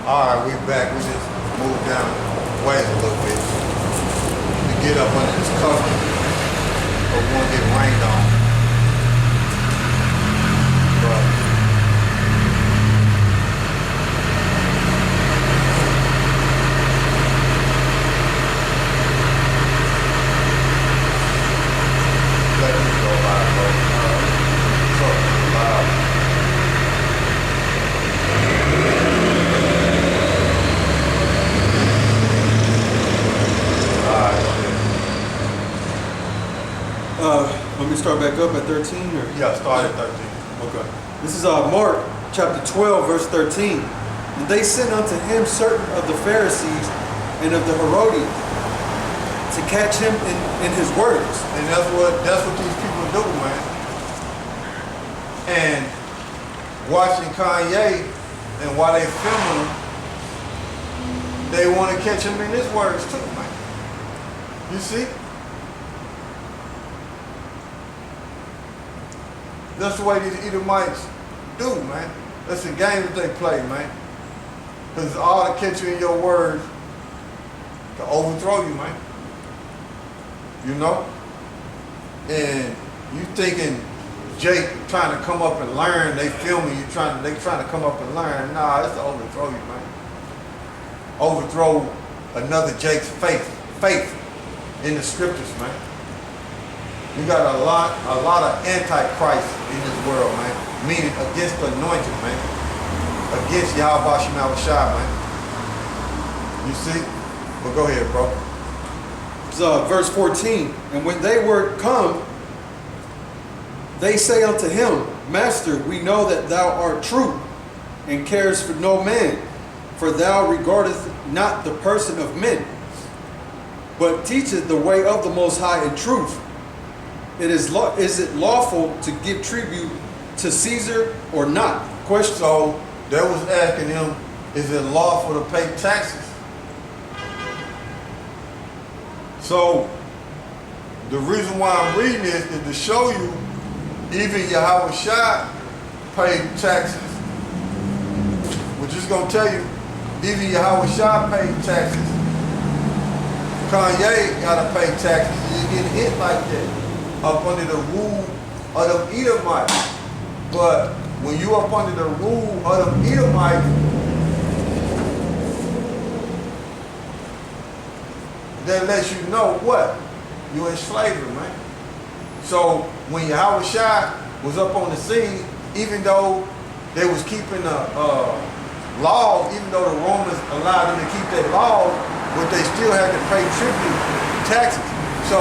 Alright, we back. We just moved down ways a little bit to get up under this cover, but we won't get rained on. But let this go by, bro. So loud. Let me start back up at 13? Or? Yeah, start at 13. Okay. This is Mark chapter 12, verse 13. And they sent unto him certain of the Pharisees and of the Herodians to catch him in his words. And that's what these people do, man. And watching Kanye and while they filming him, they want to catch him in his words too, man. You see? That's the way these Edomites do, man. That's the game that they play, man. Because it's all to catch you in your words to overthrow you, man. You know? And you thinking Jake trying to come up and learn, they filming you they trying to come up and learn. Nah, it's to overthrow you, man. Overthrow another Jake's faith in the scriptures, man. You got a lot of antichrist in this world, man. Meaning against the anointed, man. Against YAHAWASHI, man. You see? Well, go ahead, bro. It's, verse 14. And when they were come, they say unto him, Master, we know that thou art true, and carest for no man, for thou regardest not the person of men, but teacheth the way of the Most High in truth. Is it lawful to give tribute to Caesar or not? Question. So they was asking him, is it lawful to pay taxes? So the reason why I'm reading this is to show you even YAHAWASHI paid taxes. We're just gonna tell you, even YAHAWASHI paid taxes. Kanye gotta pay taxes. You get hit like that up under the rule of them Edomites. But when you up under the rule of them Edomites, that lets you know what? You in slavery, man. So when YAHAWASHI was up on the scene, even though they was keeping the laws, even though the Romans allowed them to keep their laws, but they still had to pay tribute, taxes. So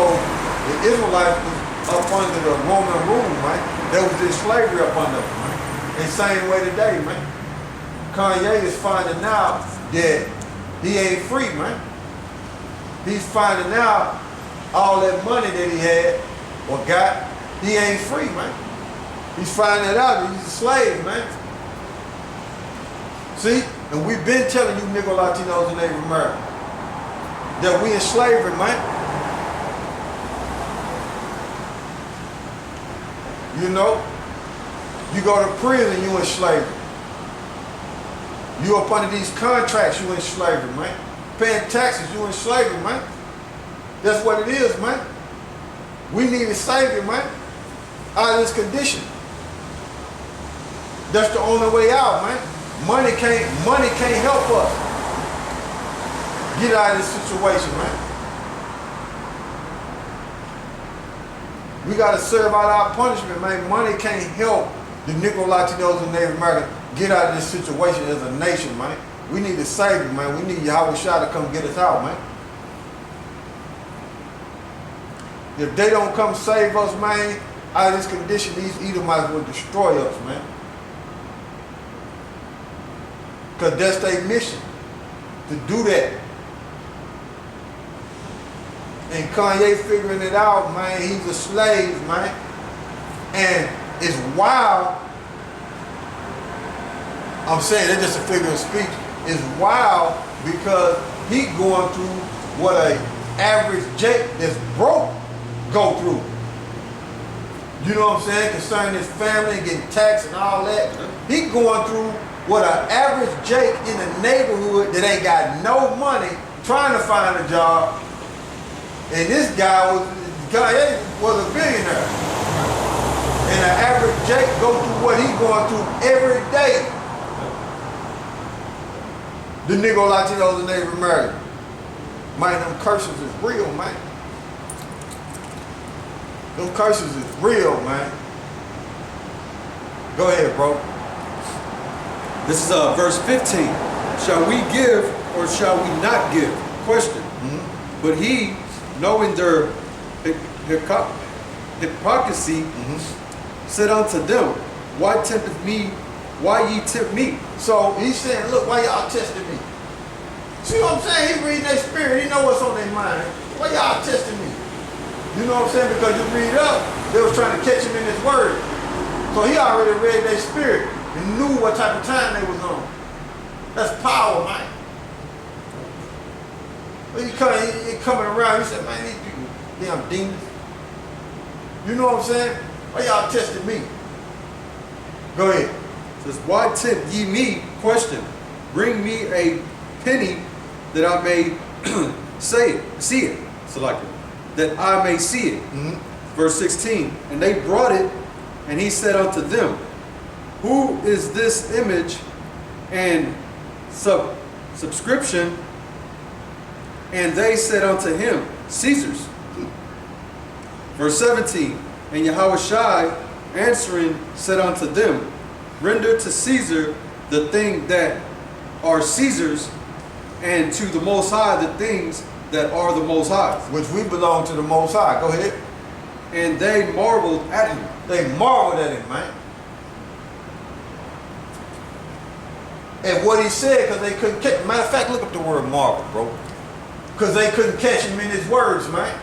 the Israelites was up under the Roman rule, man. They was in slavery up under them, man. And same way today, man. Kanye is finding out that he ain't free, man. He's finding out all that money that he had or got, he ain't free, man. He's finding it out that he's a slave, man. See? And we've been telling you Negro Latinos and Native Americans that we in slavery, man. You know? You go to prison, you in slavery. You up under these contracts, you in slavery, man. Paying taxes, you in slavery, man. That's what it is, man. We need a savior, man, out of this condition. That's the only way out, man. Money can't help us get out of this situation, man. We gotta serve out our punishment, man. Money can't help the Negro Latinos and Native Americans get out of this situation as a nation, man. We need a savior, man. We need YAHAWASHI to come get us out, man. If they don't come save us, man, out of this condition, these Edomites will destroy us, man. Because that's their mission, to do that. And Kanye figuring it out, man. He's a slave, man. And it's wild. I'm saying it's just a figure of speech. It's wild because he going through what a average Jake that's broke go through. You know what I'm saying? Concerning his family, getting taxed and all that. He going through with an average Jake in the neighborhood that ain't got no money trying to find a job. And this guy was a billionaire. And an average Jake go through what he's going through every day. The nigga Latinos and Native American. Man, them curses is real, man. Them curses is real, man. Go ahead, bro. This is verse 15. Shall we give or shall we not give? Question. But he, knowing their hypocrisy, said unto them, Why tempteth me? Why ye tempt me? So he's saying, look, why y'all testing me? See what I'm saying? He reading their spirit. He know what's on their mind. Why y'all testing me? You know what I'm saying? Because you read up, they was trying to catch him in his word. So he already read their spirit and knew what type of time they was on. That's power, man. But he coming around, he said, man, these people, damn demons. You know what I'm saying? Why y'all testing me? Go ahead. It says, why tempt ye me? Question. Bring me a penny that I may see it. Select it. That I may see it. Verse 16. And they brought it, and he said unto them, Who is this image and subscription? And they said unto him, Caesar's. Verse 17. And YAHAWASHI answering said unto them, Render to Caesar the thing that are Caesar's, and to the Most High the things that are the Most High's. Which we belong to the Most High. Go ahead. And they marveled at him. They marveled at him, man. And what he said, because they couldn't catch. Matter of fact, look up the word marvel, bro. Because they couldn't catch him in his words, man.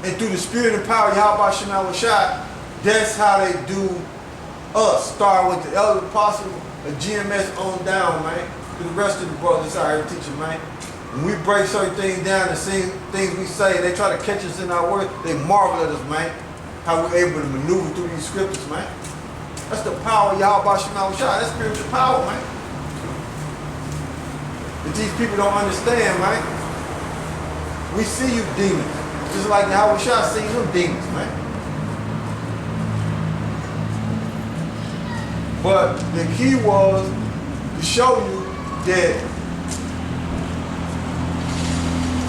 And through the spirit and power of YAHAWASHI, that's how they do us. Start with the elder apostle, a GMS on down, man. To the rest of the brothers out here teaching, man. When we break certain things down and see things we say, they try to catch us in our words, they marvel at us, man. How we're able to maneuver through these scriptures, man. That's the power of YAHAWASHI. That's spiritual power, man. That these people don't understand, man. We see you demons. Just like YAHAWASHI seen them demons, man. But the key was to show you that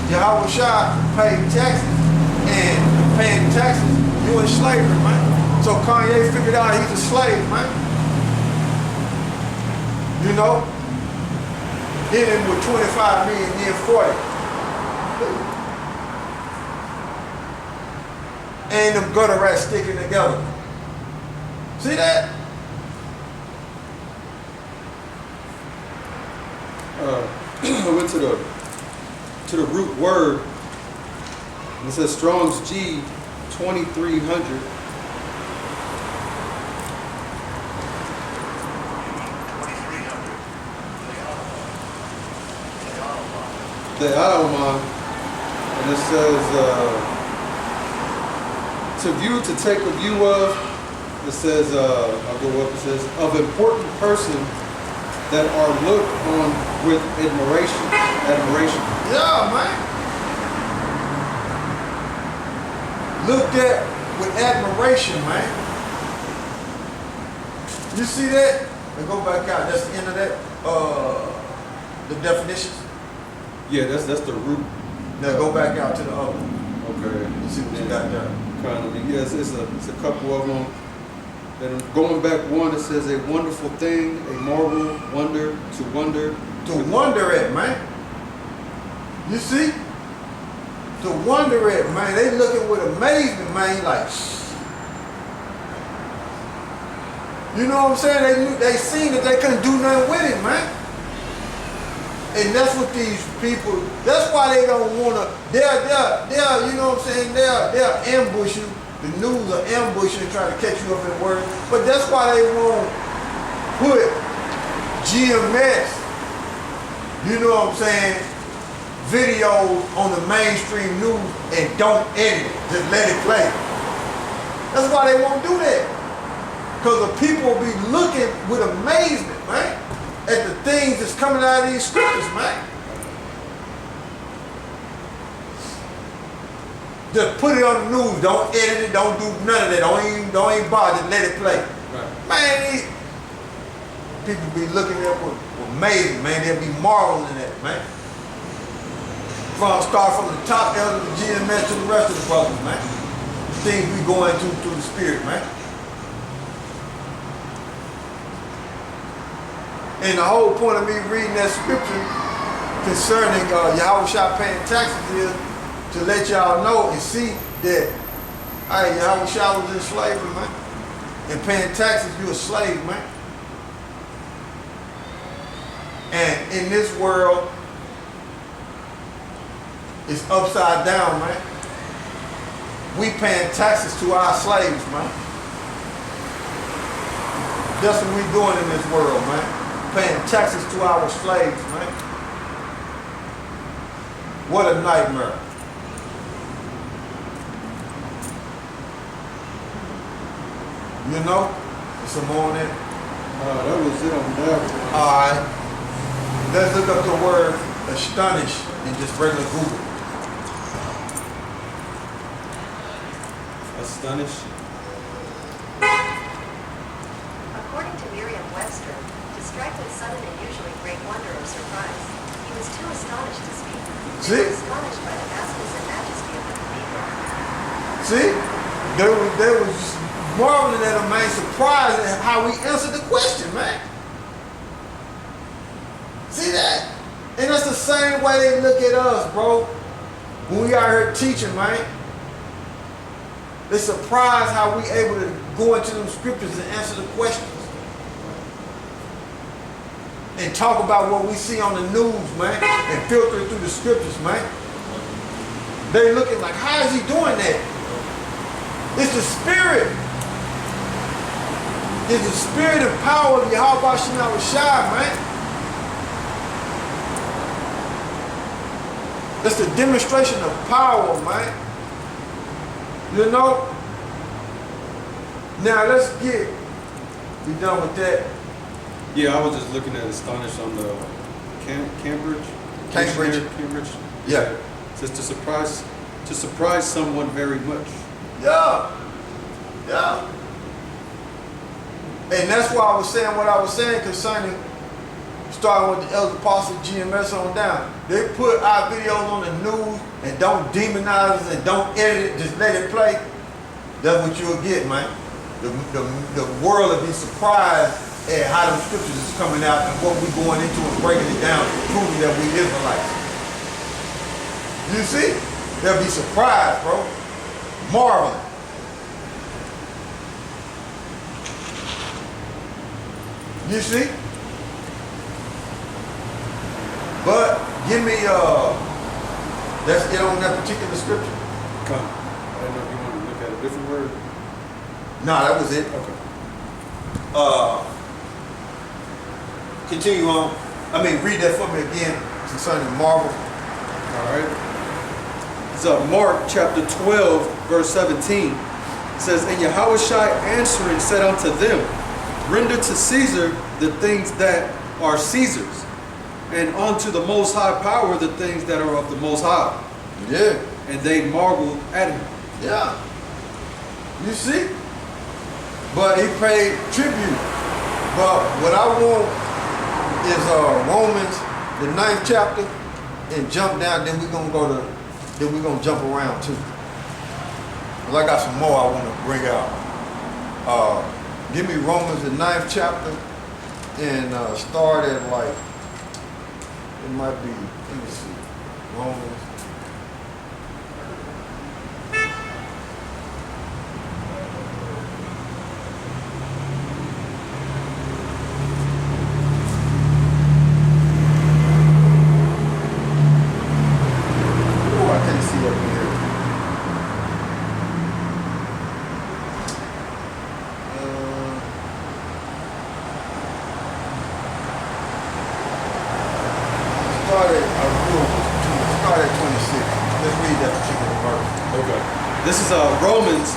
YAHAWASHI paid taxes, and paying taxes, you in slavery, man. So Kanye figured out he's a slave, man. You know? Hit him with 25 million, then 40. And them gutter rats sticking together. See that? I went to the root word. And it says Strong's G 2300. The YAHAWAH, and it says to view, to take a view of. It says I'll go up. It says of important person that are looked on with admiration. Yeah, man. Looked at with admiration, man. You see that? And go back out. That's the end of that. The definitions. Yeah, that's the root. Now go back out to the other. Okay. You see what you got there. Economy. Yes, it's a couple of them. And going back one, it says a wonderful thing, a marvel, wonder, to wonder. To wonder at, man. You see? To wonder at, man. They looking with amazement, man. Like, you know what I'm saying? They seen that they couldn't do nothing with it, man. And that's what these people, that's why they don't want to, they'll, you know what I'm saying, they'll ambush you. The news will ambush you and try to catch you up in the word. But that's why they won't put GMS, you know what I'm saying, videos on the mainstream news and don't edit it. Just let it play. That's why they won't do that. Because the people will be looking with amazement, man, at the things that's coming out of these scriptures, man. Just put it on the news. Don't edit it. Don't do none of that. Don't even bother. Just let it play. Right. Man, people be looking at it with amazement, man. They'll be marveling at it, man. Start from the top down to the GMS to the rest of the brothers, man. The things we going through the spirit, man. And the whole point of me reading that scripture concerning YAHAWASHI paying taxes is to let y'all know and see that, hey, YAHAWASHI was in slavery, man. And paying taxes, you a slave, man. And in this world, it's upside down, man. We paying taxes to our slaves, man. That's what we doing in this world, man. Paying taxes to our slaves, man. What a nightmare. You know? Some more on that? That was it on that. Alright. Let's look up the word astonish in just regular Google. Astonish. According to Merriam-Webster, to strike with sudden and usually great wonder or surprise, he was too astonished to speak. See? Astonished by the vastness and majesty of the cathedral. See? They was just marveling at him, man, surprised at how we answered the question, man. See that? And that's the same way they look at us, bro. When we out here teaching, man. They're surprised how we able to go into them scriptures and answer the questions. And talk about what we see on the news, man. And filter it through the scriptures, man. They looking like, how is he doing that? It's the spirit. It's the spirit and power of YAHAWASHI, man. That's the demonstration of power, man. You know? Now let's be done with that. Yeah, I was just looking at Astonish on the Cambridge. Cambridge. Yeah. It says to surprise someone very much. Yeah. Yeah. And that's why I was saying what I was saying concerning starting with the Elder Apostle GMS on down. They put our videos on the news and don't demonize us and don't edit it, just let it play. That's what you'll get, man. The world will be surprised at how them scriptures is coming out and what we're going into and breaking it down, proving that we Israelites. You see? They'll be surprised, bro. Marveling. You see? But give me that's it on that particular scripture. Come. I didn't know if you wanted to look at a different word. Nah, that was it. Okay. Continue on. Read that for me again concerning Marvel. All right. It's Mark chapter 12, verse 17. It says, and YAHAWASHI answering said unto them, render to Caesar the things that are Caesar's, and unto the Most High power the things that are of the Most High. Yeah. And they marveled at him. Yeah. You see? But he paid tribute. But what I want is Romans, the 9th chapter, and jump down, then we're gonna jump around too. Well, I got some more I want to bring out. Give me Romans, the 9th chapter, and start at like, it might be, let me see, Romans. Oh, I can't see up here. Start at 26. Let's read that particular verse. Okay. This is Romans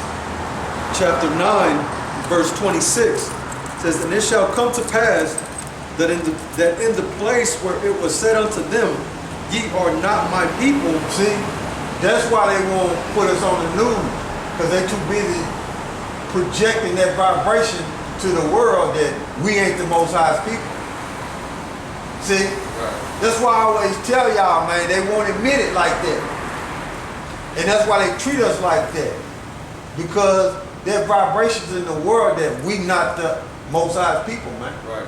chapter 9, verse 26 says, and it shall come to pass that in the place where it was said unto them, ye are not my people. See, that's why they won't put us on the news, because they too busy projecting that vibration to the world that we ain't the Most High's people. See, that's why I always tell y'all, man, they won't admit it like that. And that's why they treat us like that. Because there are vibrations in the world that we not the Most High's people, man. Right.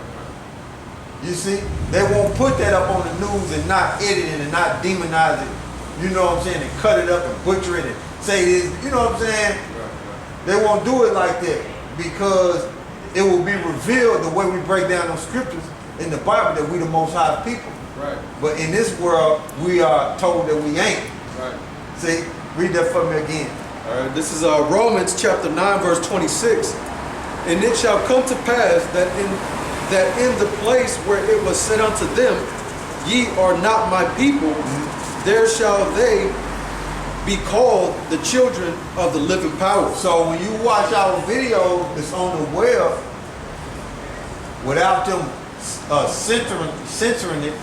You see, they won't put that up on the news and not edit it and not demonize it. You know what I'm saying? And cut it up and butcher it and say this. You know what I'm saying? Right. They won't do it like that because it will be revealed the way we break down those scriptures in the Bible that we the Most High people. Right. But in this world, we are told that we ain't. Right. See, read that for me again. All right. This is Romans chapter 9, verse 26. And it shall come to pass that in the place where it was said unto them, ye are not my people, there shall they be called the children of the living power. So when you watch our video that's on the web, without them censoring it,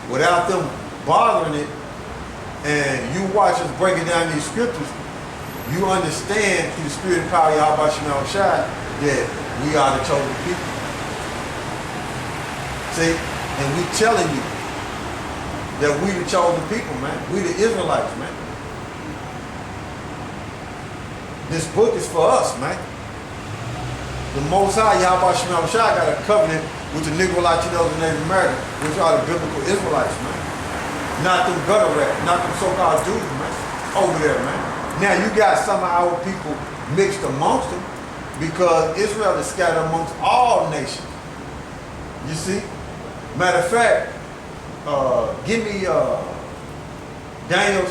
without them bothering it, and you watch us breaking down these scriptures, you understand through the spirit and power of YAHAWASHI that we are the chosen people. See, and we telling you that we the chosen people, man. We the Israelites, man. This book is for us, man. The Most High, YAHAWASHI, got a covenant with the Negro, Latinos, and Native Americans, which are the biblical Israelites, man. Not them gutter rats, not them so-called Jews, man. Over there, man. Now you got some of our people mixed amongst them because Israel is scattered amongst all nations. You see? Matter of fact, give me Daniel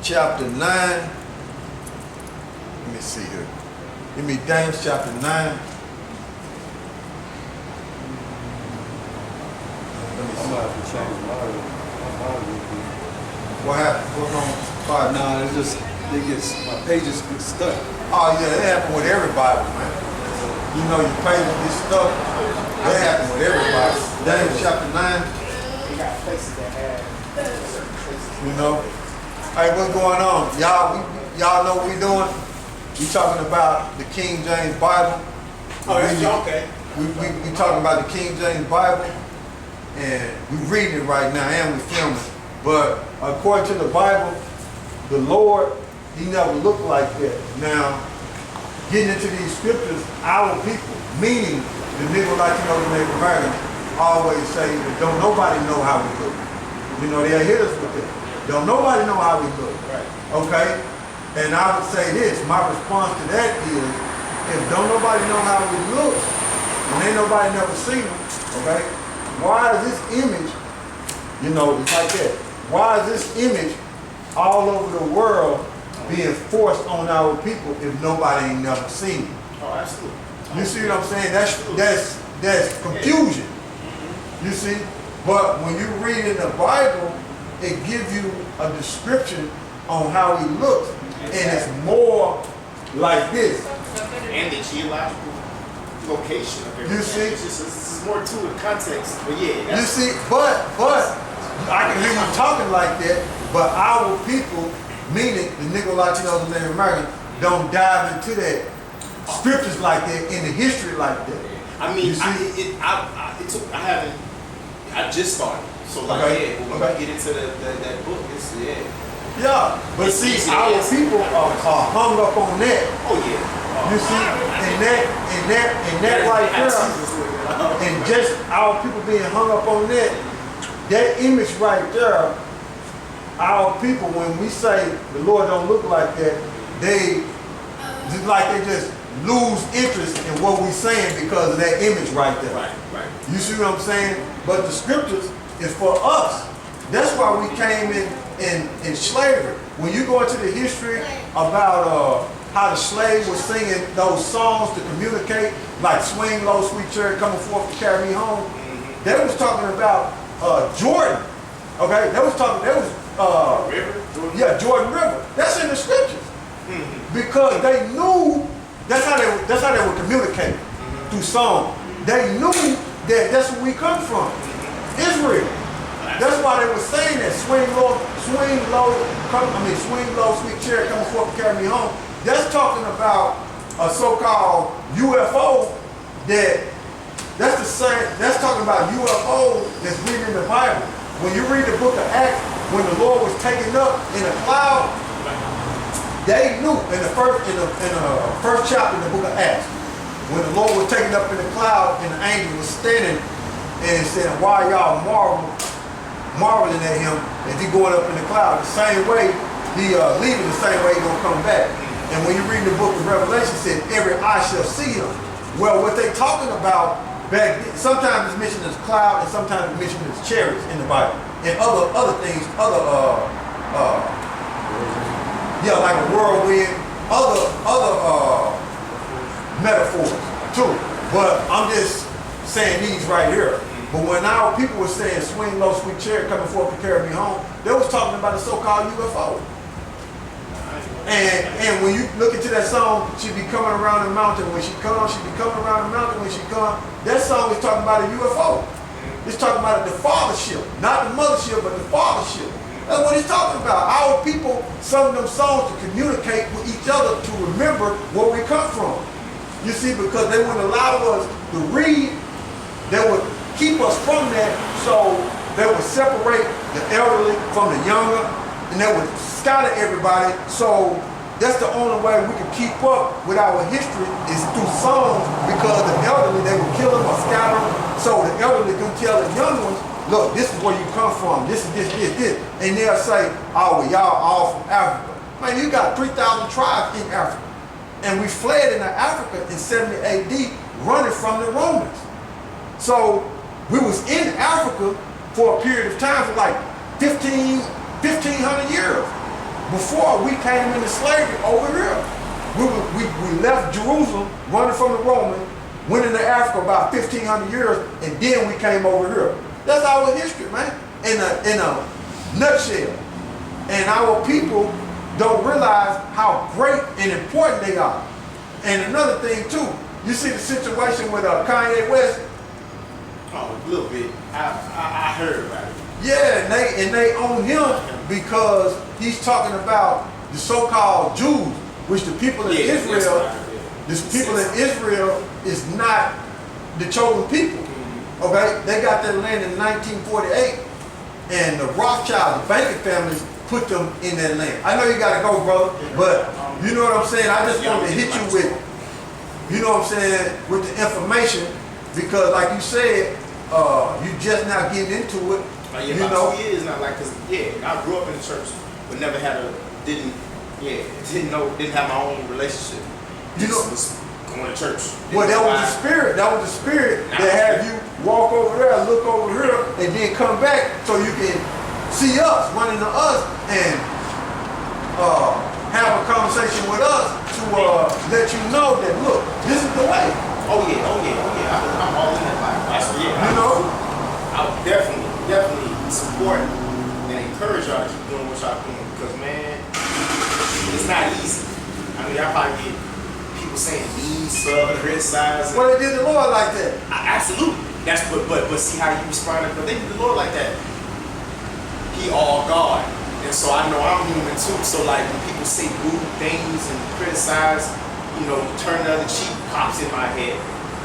chapter 9. Let me see here. Give me Daniel chapter 9. Let me see. I'm gonna have to change my What happened? What's wrong? Nah, it's just my pages get stuck. Oh yeah, that happened with everybody, man. You know your pages get stuck. That happened with everybody. Daniel chapter 9. We got places that have certain places. You know. Hey, what's going on? Y'all know what we doing? We talking about the King James Bible. Oh, that's okay. We talking about the King James Bible, and we reading it right now, and we filming. But according to the Bible, the Lord, He never looked like that. Now, getting into these scriptures, our people, meaning the Negro, Latino, and Native Americans, always say that don't nobody know how we look. You know, they'll hit us with it. Don't nobody know how we look. Right. Okay? And I would say this, my response to that is, if don't nobody know how we look, and ain't nobody never seen them, okay? Why is this image, you know, it's like that. Why is this image all over the world being forced on our people if nobody ain't never seen it? Oh, absolutely. You see what I'm saying? That's confusion. You see? But when you read in the Bible, it gives you a description on how he looks. And it's more like this. And the geological location of everything. You see? It's more to the context. But yeah. You see, but I can hear you talking like that, but our people, meaning the Negro, Latinos, and Native Americans, don't dive into that scriptures like that, in the history like that. I mean, You see? I just started. So like, Okay. yeah, when we get into that book, it's, Yeah, but It's see, easy, our yes. people are hung up on that. oh yeah. You see, and that right there, and just our people being hung up on that image right there, our people, when we say the Lord don't look like that, they just like they just lose interest in what we're saying because of that image right there. Right. You see what I'm saying? But the scriptures is for us. That's why we came in slavery. When you go into the history about how the slave was singing those songs to communicate, like swing low, sweet chariot coming forth to carry me home, they was talking about Jordan. Okay, River? Jordan River. That's in the scriptures. Because they knew That's how they would communicate through song. They knew that that's where we come from, Israel. That's why they were saying that swing low, sweet chariot coming forth to carry me home. That's talking about a so-called UFO that's the same. That's talking about UFO that's reading in the Bible. When you read the book of Acts, when the Lord was taken up in a cloud, they knew in the first chapter in the book of Acts, when the Lord was taken up in the cloud and the angel was standing and said, "Why y'all marveling at him as he going up in the cloud?" The same way he leaving, the same way he gonna come back. And when you read the book of Revelation, it said, "Every eye shall see him." Well, what they talking about back then, sometimes it's mentioned as cloud, and sometimes it's mentioned as chariots in the Bible, and other things, like a whirlwind, other metaphors too. But I'm just saying these right here. But when our people were saying swing low, sweet chariot coming forth to carry me home, they was talking about the so-called UFO. And when you look into that song, she be coming around the mountain. When she comes, she be coming around the mountain when she comes. That song is talking about a UFO. It's talking about the fathership, not the mothership, but the fathership. That's what he's talking about. Our people sung them songs to communicate with each other, to remember where we come from. You see, because they wouldn't allow us to read, they would keep us from that, so they would separate the elderly from the younger, and they would scatter everybody. So that's the only way we can keep up with our history is through songs, because the elderly, they would kill them or scatter them, so the elderly can tell the young ones, look, this is where you come from, this is this. And they'll say, oh, well, y'all all from Africa. Man, you got 3,000 tribes in Africa. And we fled into Africa in 70 AD, running from the Romans. So we was in Africa for a period of time, for like 1,500 years, before we came into slavery over here. We left Jerusalem, running from the Romans, went into Africa about 1,500 years, and then we came over here. That's our history, man, in a nutshell. And our people don't realize how great and important they are. And another thing too, you see the situation with Kanye West. Oh, a little bit. I heard about it. Yeah, and they own him because he's talking about the so-called Jews, which the people in Israel, Israel is not the chosen people. Okay, they got their land in 1948, and the Rothschild, the banking families, put them in that land. I know you gotta go, brother, but you know what I'm saying? I just wanted to hit you with, you know what I'm saying, with the information, because like you said, you just now getting into it. You know, 2 years now, like, cause I grew up in the church, but never had didn't have my own relationship. You know, was going to church. Well, that was the spirit. That was the spirit that had you walk over there, look over here, and then come back so you can see us, run into us, and have a conversation with us to let you know that, look, this is the way. Oh yeah. I'm all in that life. You know? I would definitely support and encourage y'all to keep doing what y'all doing, because man, it's not easy. I mean, I probably get people saying mean stuff, criticizing. Well, they did the Lord like that. Absolutely. That's but see how you responded. But they did the Lord like that. He all God, and so I know I'm human too. So like when people say rude things and criticize, turn the other cheek, pops in my head.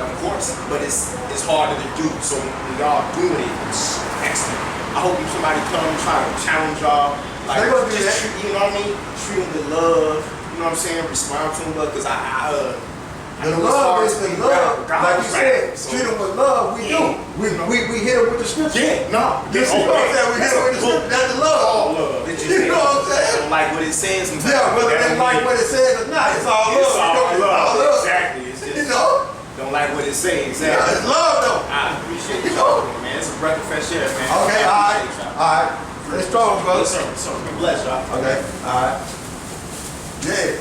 Of course, but it's harder to do. So when y'all doing it, it's excellent. I hope if somebody come and try to challenge y'all, like just treat, you know what I mean? Treat them with love. You know what I'm saying? Respond to them, because the love is the love. Like you said, treat them with love. We do. We hit them with the scripture. Yeah, no. You know what I'm saying? We hit them with the scripture. That's the love. All love. You know what I'm saying? Don't like what it says. Yeah, whether they like what it says or not, it's all love. It's all love. Exactly. It's just, don't like what it says. Exactly. Yeah, it's love though. I appreciate you, man. It's a breath of fresh air, man. Okay, all right. Let's strong, brother. Yes, sir. Be blessed, y'all. Okay, all right. Yeah.